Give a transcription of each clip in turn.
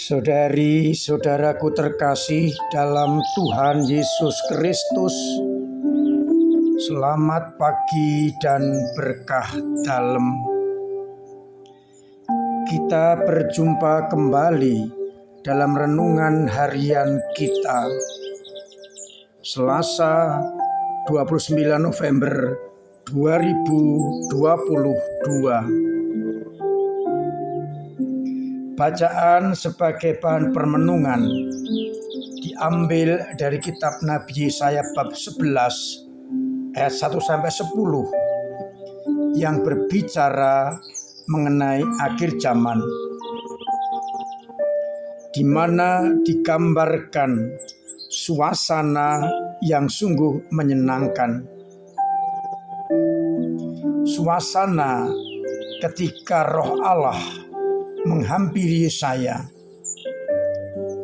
Saudari-saudaraku terkasih dalam Tuhan Yesus Kristus, selamat pagi dan berkah dalam. Kita berjumpa kembali dalam renungan harian kita, Selasa 29 November 2022. Bacaan sebagai bahan permenungan diambil dari kitab Nabi Yesaya bab 11 ayat 1-10 yang berbicara mengenai akhir zaman, di mana digambarkan suasana yang sungguh menyenangkan. Suasana ketika Roh Allah menghampiri Yesaya,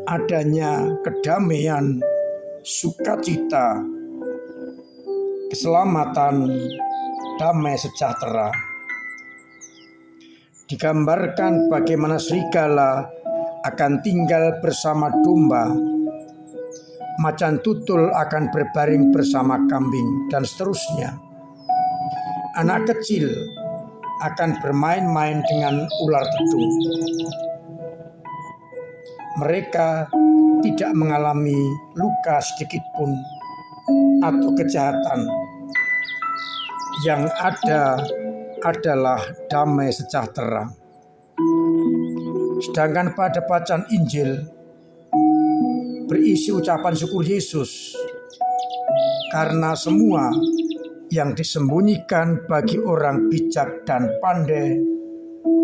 adanya kedamaian, sukacita, keselamatan, damai sejahtera. Digambarkan bagaimana serigala akan tinggal bersama domba, macan tutul akan berbaring bersama kambing, dan seterusnya. Anak kecil akan bermain-main dengan ular dedung. Mereka tidak mengalami luka sedikit pun atau kejahatan. Yang ada adalah damai sejahtera. Sedangkan pada bacaan Injil berisi ucapan syukur Yesus karena semua yang disembunyikan bagi orang bijak dan pandai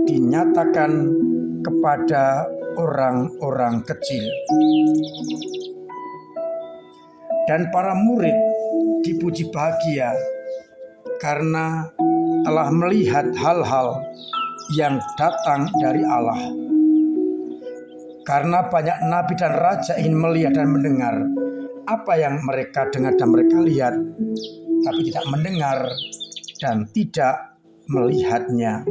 dinyatakan kepada orang-orang kecil. Dan para murid dipuji bahagia karena telah melihat hal-hal yang datang dari Allah. Karena banyak nabi dan raja ingin melihat dan mendengar apa yang mereka dengar dan mereka lihat, tapi tidak mendengar dan tidak melihatnya.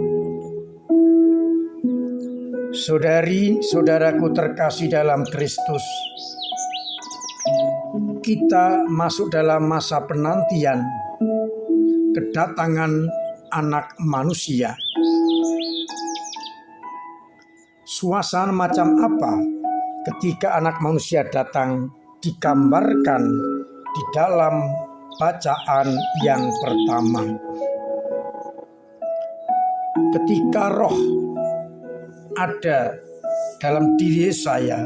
Saudari-saudaraku terkasih dalam Kristus, kita masuk dalam masa penantian kedatangan Anak Manusia. Suasana macam apa ketika Anak Manusia datang digambarkan di dalam bacaan yang pertama. Ketika Roh ada dalam diri saya,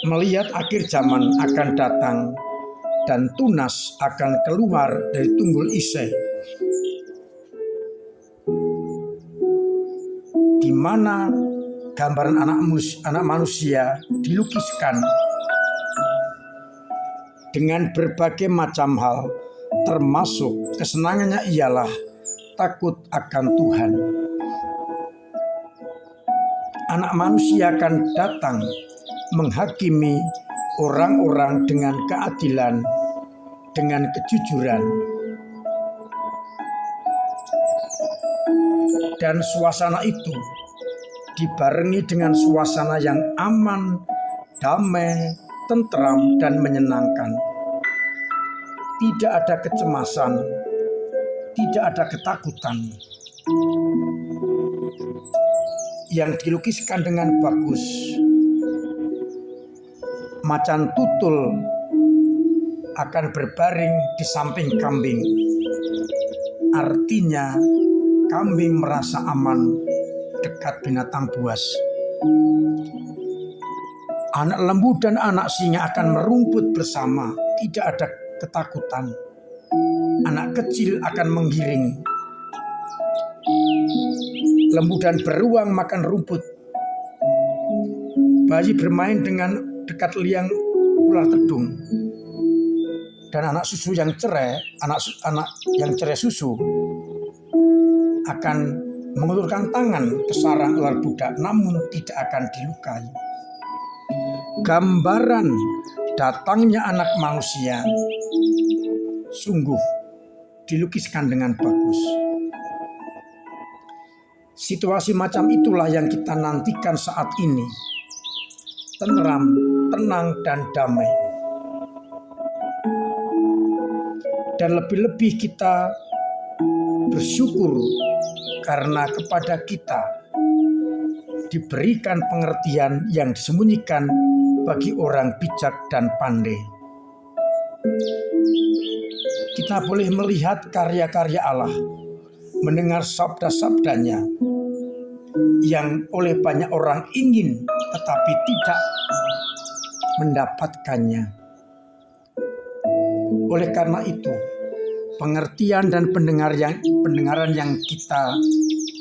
melihat akhir zaman akan datang dan tunas akan keluar dari tunggul Isai, di mana gambaran anak manusia dilukiskan dengan berbagai macam hal, termasuk kesenangannya ialah takut akan Tuhan. Anak manusia akan datang menghakimi orang-orang dengan keadilan, dengan kejujuran. Dan suasana itu dibarengi dengan suasana yang aman, damai, tentram, dan menyenangkan. Tidak ada kecemasan, tidak ada ketakutan. Yang dilukiskan dengan bagus. Macan tutul akan berbaring di samping kambing. Artinya kambing merasa aman dekat binatang buas. Anak lembu dan anak singa akan merumput bersama, tidak ada ketakutan. Anak kecil akan menggiring. Lembu dan beruang makan rumput. Bayi bermain dengan dekat liang ular dedung. Dan anak susu yang cerai, anak yang cerai susu akan mengulurkan tangan ke sarang ular budak, namun tidak akan dilukai. Gambaran datangnya Anak Manusia sungguh dilukiskan dengan bagus. Situasi macam itulah yang kita nantikan saat ini. tenteram, tenang, dan damai. Dan lebih-lebih kita bersyukur karena kepada kita diberikan pengertian yang disembunyikan bagi orang bijak dan pandai. Kita boleh melihat karya-karya Allah, mendengar sabda-sabdanya yang oleh banyak orang ingin tetapi tidak mendapatkannya. Oleh karena itu, pengertian dan pendengaran yang kita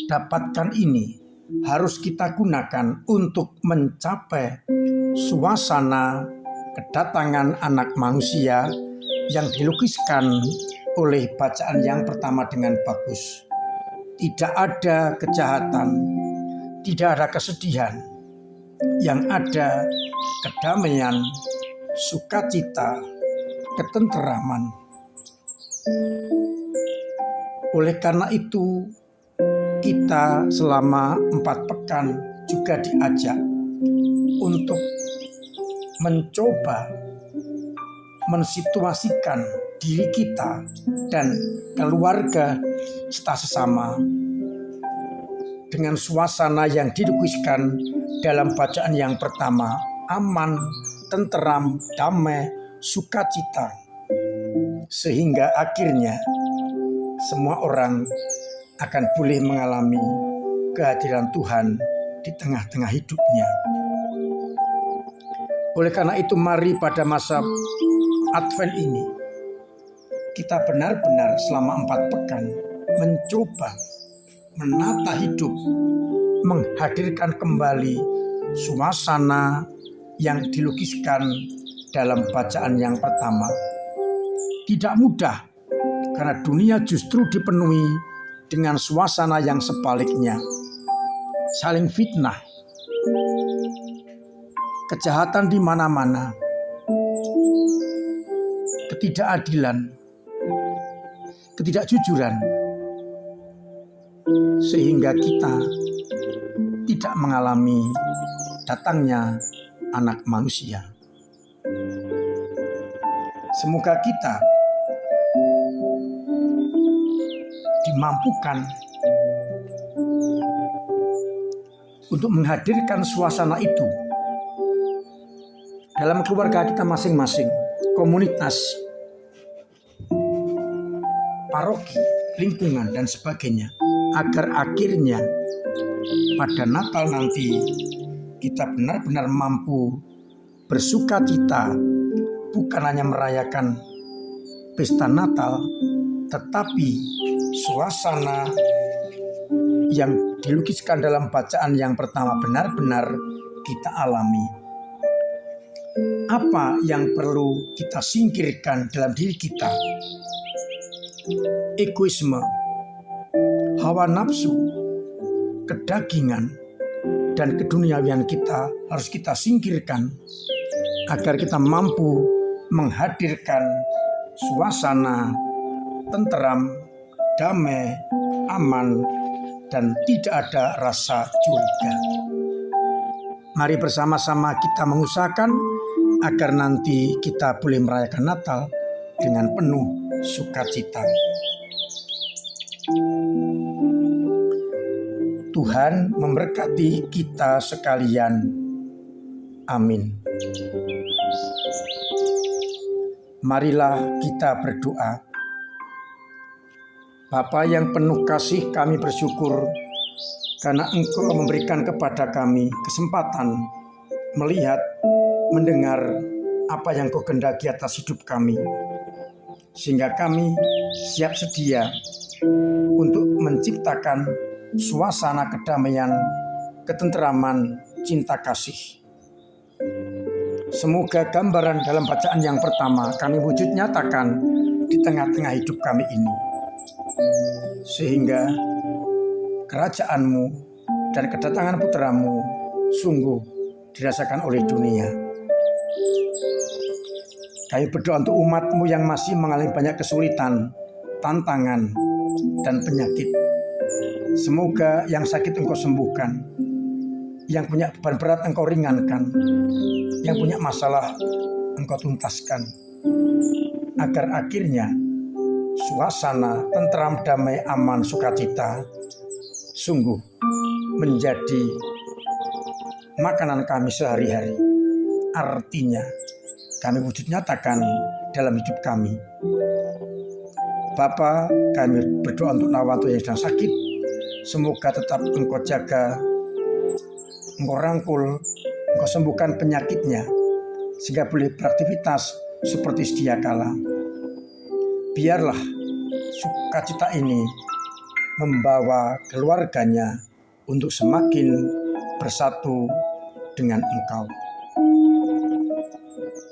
dapatkan ini harus kita gunakan untuk mencapai suasana kedatangan Anak Manusia yang dilukiskan oleh bacaan yang pertama dengan bagus. Tidak ada kejahatan, tidak ada kesedihan, yang ada kedamaian, sukacita, ketenteraman. Oleh karena itu, kita selama 4 pekan juga diajak untuk mencoba mensituasikan diri kita dan keluarga serta sesama dengan suasana yang dilukiskan dalam bacaan yang pertama, aman, tenteram, damai, sukacita, sehingga akhirnya semua orang akan boleh mengalami kehadiran Tuhan di tengah-tengah hidupnya. Oleh karena itu, mari pada masa Advent ini kita benar-benar selama 4 pekan mencoba menata hidup, menghadirkan kembali suasana yang dilukiskan dalam bacaan yang pertama. Tidak mudah, karena dunia justru dipenuhi dengan suasana yang sebaliknya. Saling fitnah, kejahatan di mana-mana, ketidakadilan, ketidakjujuran, sehingga kita tidak mengalami datangnya Anak Manusia. Semoga kita dimampukan untuk menghadirkan suasana itu dalam keluarga kita masing-masing, komunitas, paroki, lingkungan, dan sebagainya, agar akhirnya pada Natal nanti kita benar-benar mampu bersukacita, bukan hanya merayakan pesta Natal, tetapi suasana yang dilukiskan dalam bacaan yang pertama benar-benar kita alami. Apa yang perlu kita singkirkan dalam diri kita? Egoisme, hawa nafsu, kedagingan, dan keduniawian kita harus kita singkirkan agar kita mampu menghadirkan suasana tenteram, damai, aman, dan tidak ada rasa curiga. Mari bersama-sama kita mengusahakan agar nanti kita boleh merayakan Natal dengan penuh sukacita. Tuhan memberkati kita sekalian. Amin. Marilah kita berdoa. Bapa yang penuh kasih, kami bersyukur karena Engkau memberikan kepada kami kesempatan melihat, mendengar apa yang Kau kehendaki atas hidup kami, sehingga kami siap sedia untuk menciptakan suasana kedamaian, ketenteraman, cinta kasih. Semoga gambaran dalam bacaan yang pertama kami wujud nyatakan di tengah-tengah hidup kami ini, sehingga kerajaan-Mu dan kedatangan putra-Mu sungguh dirasakan oleh dunia. Kami berdoa untuk umat-Mu yang masih mengalami banyak kesulitan, tantangan, dan penyakit. Semoga yang sakit Engkau sembuhkan, Yang punya beban berat Engkau ringankan, yang punya masalah Engkau tuntaskan, agar akhirnya suasana tentram, damai, aman, sukacita sungguh menjadi makanan kami sehari-hari. Artinya kami wujud nyatakan dalam hidup kami. Bapa, kami berdoa untuk Nawanto yang sedang sakit. Semoga tetap Engkau jaga, Engkau rangkul, Engkau sembuhkan penyakitnya, sehingga boleh beraktivitas seperti sedia kala. Biarlah sukacita ini membawa keluarganya untuk semakin bersatu dengan Engkau.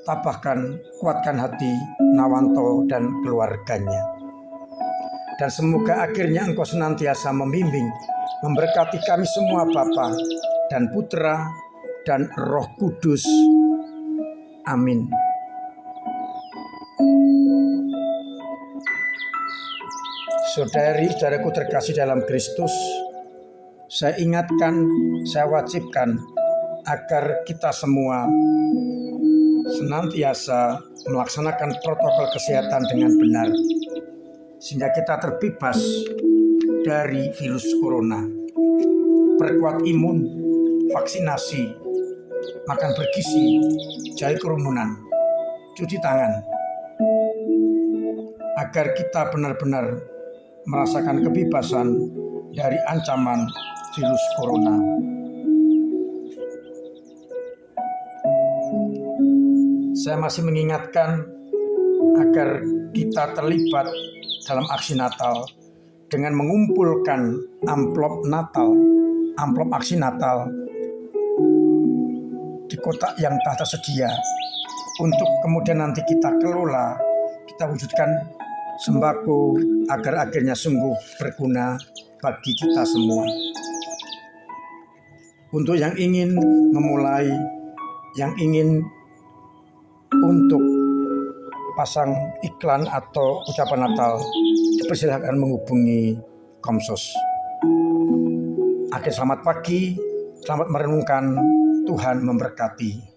Tabahkan, kuatkan hati Nawanto dan keluarganya. Dan semoga akhirnya Engkau senantiasa membimbing, memberkati kami semua Bapa dan Putra dan Roh Kudus. Amin. Saudari-saudaraku terkasih dalam Kristus, saya ingatkan, saya wajibkan agar kita semua senantiasa melaksanakan protokol kesehatan dengan benar, sehingga kita terbebas dari virus corona. Perkuat imun, vaksinasi, makan bergizi, jauhi kerumunan, cuci tangan, agar kita benar-benar merasakan kebebasan dari ancaman virus corona. Saya masih mengingatkan agar kita terlibat dalam aksi Natal dengan mengumpulkan amplop Natal, amplop aksi Natal di kotak yang telah tersedia, untuk kemudian nanti kita kelola, kita wujudkan sembako agar akhirnya sungguh berguna bagi kita semua. Untuk yang ingin memulai, yang ingin untuk pasang iklan atau ucapan Natal, dipersilakan menghubungi Komsos. Akhir selamat pagi, selamat merenungkan, Tuhan memberkati.